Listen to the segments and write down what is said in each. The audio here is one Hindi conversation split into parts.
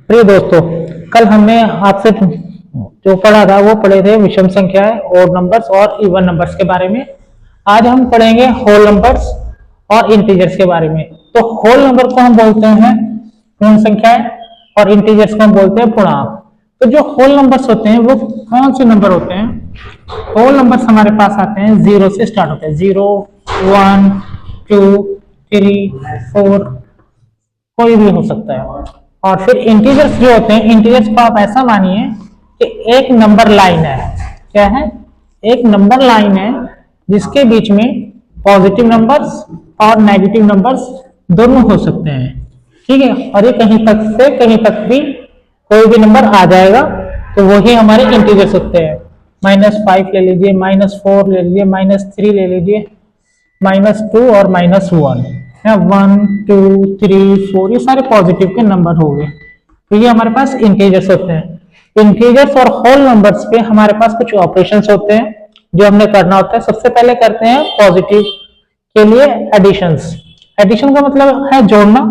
प्रिय दोस्तों, कल हमने आपसे जो पढ़ा था वो पढ़े थे विषम संख्याएं, ओड नंबर्स और इवन नंबर्स के बारे में। आज हम पढ़ेंगे होल नंबर्स और इंटीजर्स के बारे में। तो होल नंबर को हम बोलते हैं पूर्ण संख्याएं और इंटीजर्स को हम बोलते हैं पूर्णांक। तो जो होल नंबर्स होते हैं वो कौन से नंबर होते हैं? होल नंबर्स हमारे पास आते हैं, जीरो से स्टार्ट होते हैं। 0, 1, 2, 3, 4, कोई भी हो सकता है। और फिर इंटीजर्स जो होते हैं, इंटीजर्स को आप ऐसा मानिए कि एक नंबर लाइन है। क्या है? एक नंबर लाइन है जिसके बीच में पॉजिटिव नंबर्स और नेगेटिव नंबर्स दोनों हो सकते हैं। ठीक है, और ये कहीं तक से कहीं तक भी कोई भी नंबर आ जाएगा तो वही हमारे इंटीजर्स होते हैं। -5 ले लीजिए, -4 ले लीजिए, -3 ले लीजिए, -2 और -1 है। 1, 2, 3, 4 ये सारे पॉजिटिव के नंबर हो गए। तो ये हमारे पास इंटीजर्स होते हैं। इंटीजर्स और होल नंबर्स पे हमारे पास कुछ ऑपरेशंस होते हैं जो हमने करना होता है। सबसे पहले करते हैं पॉजिटिव के लिए एडिशंस। एडिशन का मतलब है जोड़ना।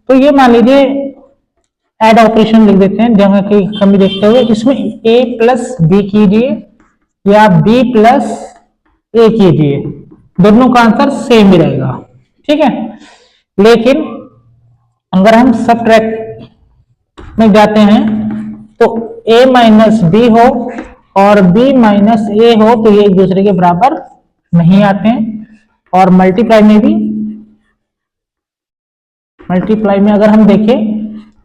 तो ये मान लीजिए ऐड ऑपरेशन लिख देते हैं, जहां की कमी देखते हुए इसमें a प्लस बी कीजिए या b प्लस a कीजिए, दोनों का आंसर सेम ही रहेगा। ठीक है, लेकिन अगर हम सबट्रैक्ट में जाते हैं तो a माइनस बी हो और b माइनस ए हो तो ये एक दूसरे के बराबर नहीं आते हैं। और मल्टीप्लाई में अगर हम देखें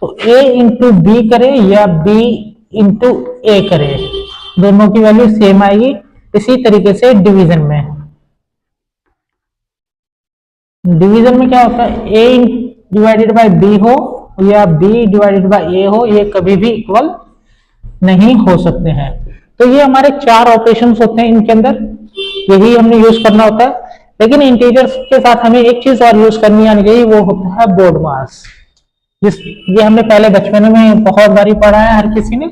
तो a इंटू बी करे या b इंटू ए करे, दोनों की वैल्यू सेम आएगी। इसी तरीके से डिवीजन में क्या होता है? a डिवाइडेड बाय b हो या b डिवाइडेड बाय a हो, ये कभी भी इक्वल नहीं हो सकते हैं। तो ये हमारे 4 ऑपरेशंस होते हैं, इनके अंदर यही हमने यूज करना होता है। लेकिन इंटीजर्स के साथ हमें एक चीज और यूज करनी आनी चाहिए, वो होता है बोर्ड मास। ये हमने पहले बचपन में बहुत बारी पढ़ा है हर किसी ने।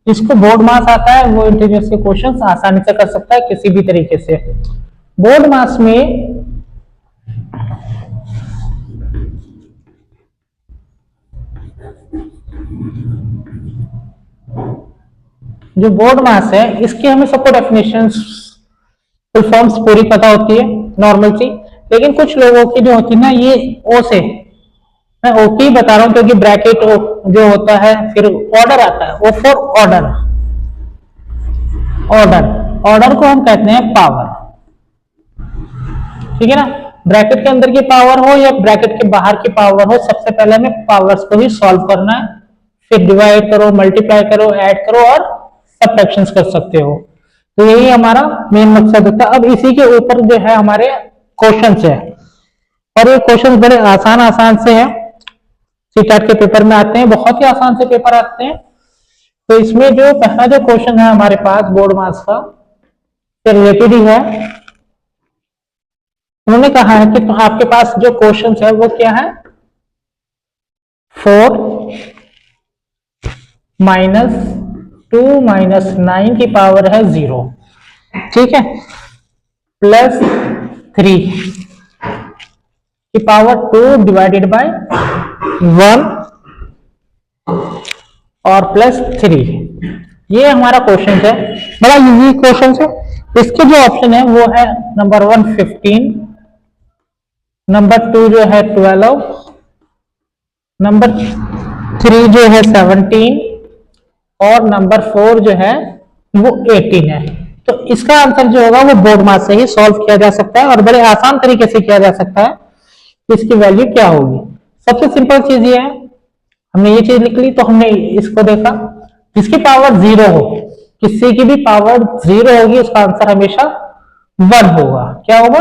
जिसको बोर्ड मास आता है वो इंटीजर्स के क्वेश्चंस आसानी से कर सकता है किसी भी तरीके से। बोर्ड मास में जो बोर्ड मास है इसकी हमें सबको डेफिनेशंस, फुल फॉर्म्स पूरी पता होती है, नॉर्मल सी। लेकिन कुछ लोगों की जो होती है ना, ये ओ से, मैं ओके बता रहा हूं क्योंकि ब्रैकेट जो होता है फिर ऑर्डर आता है, ओ फॉर ऑर्डर को हम कहते हैं पावर। ठीक है ना, ब्रैकेट के अंदर की पावर हो या ब्रैकेट के बाहर की पावर हो, सबसे पहले हमें पावर्स को ही सॉल्व करना है। फिर डिवाइड करो, मल्टीप्लाई करो, ऐड करो और सब्ट्रैक्शंस कर सकते हो। तो यही हमारा मेन मकसद होता है। अब इसी के ऊपर जो है हमारे क्वेश्चंस है, और ये क्वेश्चंस बड़े आसान से हैं, सीटेट के पेपर में आते हैं, बहुत ही आसान से पेपर आते हैं। तो इसमें जो पहला जो क्वेश्चन है हमारे पास बोर्ड मास का रिलेटेड ही है। उन्होंने कहा है कि तो आपके पास जो क्वेश्चन है वो क्या है? 4 - 2 - 9 की पावर है 0। ठीक है, प्लस 3 की पावर 2 डिवाइडेड बाय 1 और प्लस 3। ये हमारा क्वेश्चन है, बड़ा इजी क्वेश्चन है। इसके जो ऑप्शन है वो है नंबर 1 15, नंबर 2 जो है 12, नंबर 3 जो है 17 और नंबर 4 जो है वो 18 है। तो इसका आंसर जो होगा वो बोर्ड मास से ही सॉल्व किया जा सकता है और बड़े आसान तरीके से किया जा सकता है। इसकी वैल्यू क्या होगी? सबसे सिंपल चीज ये है, हमने ये चीज लिख ली तो हमने इसको देखा, जिसकी पावर 0 हो, किसी की भी पावर 0 होगी, उसका आंसर हमेशा 1 होगा। क्या होगा?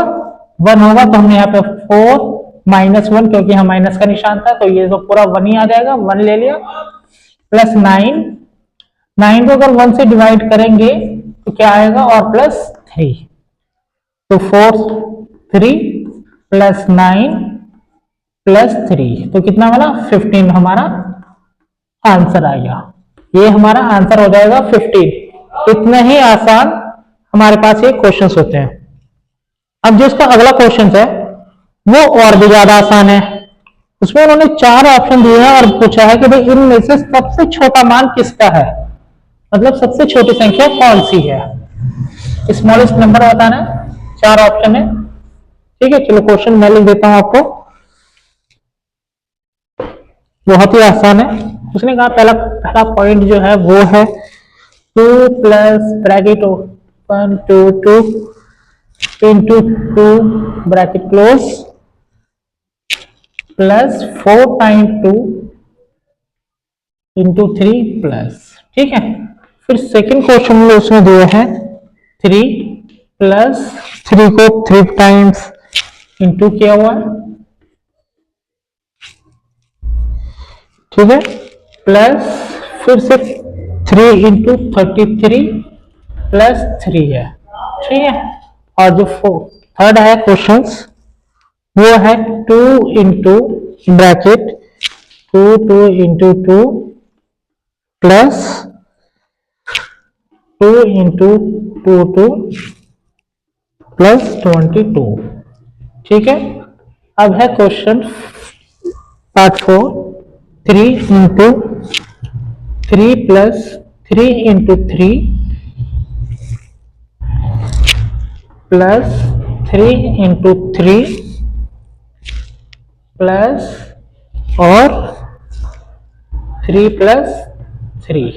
1 होगा। तो हमने यहाँ पे 4 - 1, क्योंकि यहाँ माइनस का निशान था तो ये तो पूरा 1 ही आ जाएगा, 1 ले लिया, प्लस 9 को अगर 1 से डिवाइड करेंगे तो क्या आएगा? और प्लस 3, तो 4 3 प्लस 9 प्लस 3, तो कितना बना? 15 हमारा आंसर आ गया। ये हमारा आंसर हो जाएगा 15। इतना ही आसान हमारे पास ये क्वेश्चंस होते हैं। अब जो इसका अगला क्वेश्चन है वो और भी ज्यादा आसान है। उसमें उन्होंने 4 ऑप्शन दिए हैं और पूछा है कि भाई इनमें से सबसे छोटा मान किसका है, मतलब सबसे छोटी संख्या कौन सी है, स्मॉलेस्ट नंबर बताना है। 4 ऑप्शन है, ठीक है। चलो क्वेश्चन मैं लिख देता हूं आपको, बहुत ही आसान है। उसने कहा पहला पॉइंट जो है वो है 2 plus bracket open 2 into 2 bracket close plus 4 time 2 into 3 plus, ठीक है। फिर सेकंड क्वेश्चन में उसने दिया है 3 प्लस 3 को 3 टाइम्स इंटू किया हुआ है, ठीक है, प्लस फिर से 3 इंटू 33 प्लस 3 है, ठीक है। और जो थर्ड है क्वेश्चन वो है 2 into bracket 2 into 2 plus 2 into 2 plus 22, ठीक है। अब है question part 4 3 into 3 plus 3 into 3 plus 3 into 3 plus और 3 प्लस 3।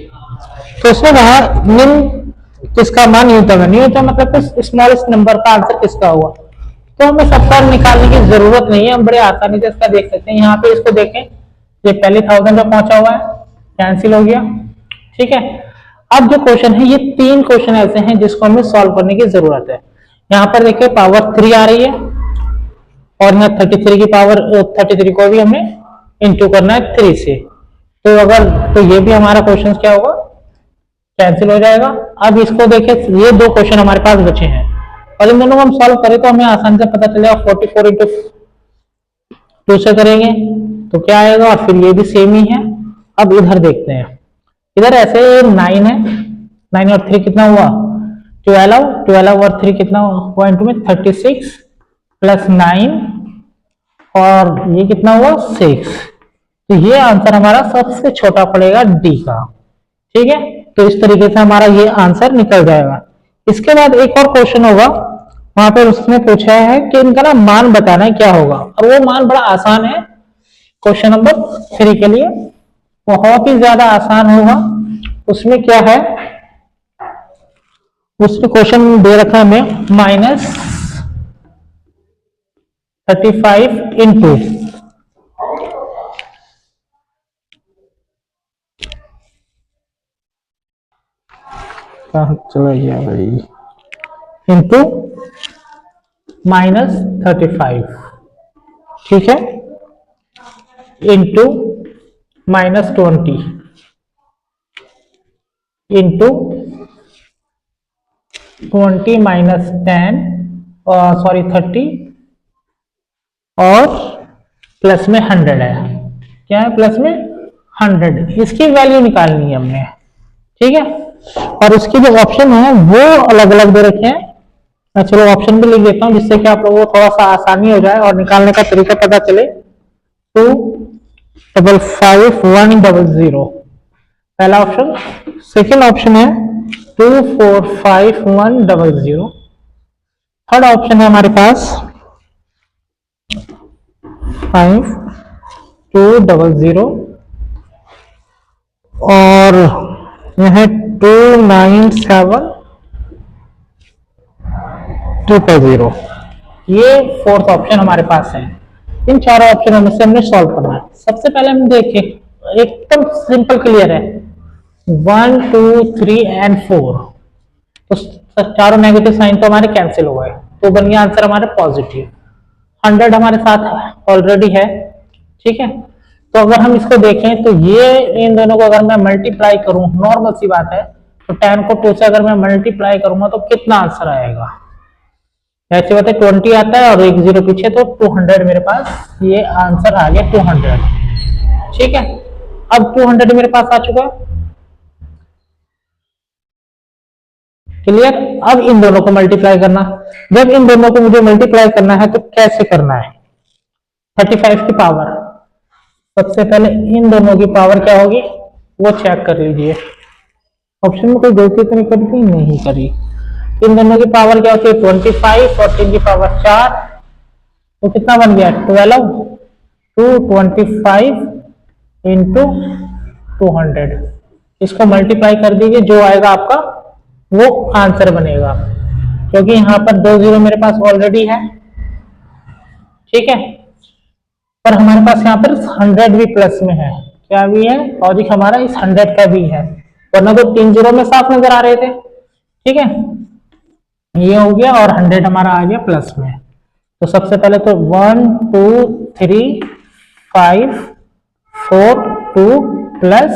तो उसने कहा निम्न किसका मान न्यूनतम है, न्यूनतम मतलब स्मॉलेस्ट नंबर का आंसर किसका हुआ। तो हमें सबका निकालने की जरूरत नहीं है, हम बड़े आसानी से इसका देख सकते हैं। यहाँ पे इसको देखें, ये पहले 1000 पे पहुंचा हुआ है, कैंसिल हो गया, ठीक है। अब जो क्वेश्चन है ये 3 क्वेश्चन ऐसे हैं जिसको हमें सॉल्व करने की जरूरत है। यहाँ पर देखिए पावर 3 आ रही है और यहाँ 33 की पावर 33 को भी हमें इंटू करना है 3 से, तो ये भी हमारा क्वेश्चन क्या होगा, कैंसिल हो जाएगा। अब इसको देखिए, ये 2 क्वेश्चन हमारे पास बचे हैं और इन दोनों को हम सॉल्व करें तो हमें आसानी से पता चलेगा। 44 इंटू 2 से करेंगे तो क्या आएगा, और फिर ये भी सेम ही है। अब इधर देखते हैं, इधर ऐसे 9 है, 9 और 3 कितना हुआ 12 और 3 कितना हुआ इंटू में 36 प्लस 9 और ये कितना हुआ 6। तो ये आंसर हमारा सबसे छोटा पड़ेगा डी का, ठीक है। तो इस तरीके से हमारा ये आंसर निकल जाएगा। इसके बाद एक और क्वेश्चन होगा, वहां पर उसने पूछा है कि इनका ना मान बताना है क्या होगा, और वो मान बड़ा आसान है। क्वेश्चन नंबर 3 के लिए बहुत ही ज्यादा आसान होगा। उसमें क्या है, उसने क्वेश्चन दे रखा है हमें -35 इंटू चला गया भाई, इंटू -35, ठीक है, इंटू -20 इंटू 20 माइनस 10 सॉरी 30 और प्लस में 100 है, क्या है प्लस में 100, इसकी वैल्यू निकालनी है हमने, ठीक है। और उसके जो ऑप्शन है वो अलग अलग दे रखे हैं, मैं चलो ऑप्शन भी लिख देता हूं जिससे कि आप लोगों को थोड़ा सा आसानी हो जाए और निकालने का तरीका पता चले। 2555100 पहला ऑप्शन। सेकेंड ऑप्शन है 245100। थर्ड ऑप्शन है हमारे पास 5200 और यह है 297200। ये फोर्थ ऑप्शन हमारे पास है। इन चारों ऑप्शनों में से हमने सॉल्व करना है। सबसे पहले हम देखें, एकदम सिंपल क्लियर है, 1 2 3 एंड 4, तो चारों नेगेटिव साइन तो हमारे कैंसिल हो गए, तो बन गया आंसर हमारे पॉजिटिव। 100 हमारे साथ ऑलरेडी है, ठीक है। तो अगर हम इसको देखें तो ये इन दोनों को अगर मैं मल्टीप्लाई करूं, नॉर्मल सी बात है, तो 10 को 2 से अगर मैं मल्टीप्लाई करूंगा तो कितना आंसर आएगा, ऐसी बात है 20 आता है और 1 0 पीछे, तो 200 मेरे पास ये आंसर आ गया 200, ठीक है। अब 200 मेरे पास आ चुका है, क्लियर। अब इन दोनों को मल्टीप्लाई करना, जब इन दोनों को मुझे मल्टीप्लाई करना है तो कैसे करना है, 35 की पावर सबसे पहले इन दोनों की पावर क्या होगी वो चेक कर लीजिए। ऑप्शन में कोई गलती तो नहीं करी? नहीं करी। इन दोनों की पावर क्या होती है 25 और 3 की पावर 4, तो कितना बन गया 12 225 इंटू 200। इसको मल्टीप्लाई कर दीजिए, जो आएगा आपका वो आंसर बनेगा, क्योंकि यहाँ पर 2 जीरो मेरे पास ऑलरेडी है, ठीक है। पर हमारे पास यहाँ पर 100 भी प्लस में है, क्या भी है लॉजिक हमारा इस 100 का भी है, वरना तो 3 जीरो में साफ नजर आ रहे थे, ठीक है। ये हो गया और 100 हमारा आ गया प्लस में। तो सबसे पहले तो 1 2 3 5 4 2 प्लस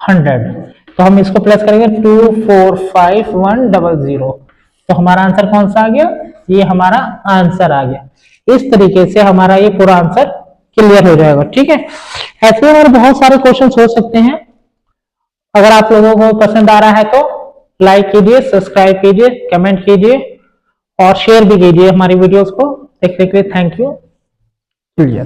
100, तो हम इसको प्लस करेंगे 2 4 5 1 0 0, तो हमारा आंसर कौन सा आ गया? ये हमारा आंसर आ गया। इस तरीके से हमारा ये पूरा आंसर क्लियर हो जाएगा, ठीक है। ऐसे और बहुत सारे क्वेश्चंस हो सकते हैं। अगर आप लोगों को पसंद आ रहा है तो लाइक कीजिए, सब्सक्राइब कीजिए, कमेंट कीजिए और शेयर भी कीजिए हमारी वीडियोस को। देखने के लिए थैंक यू। क्लियर।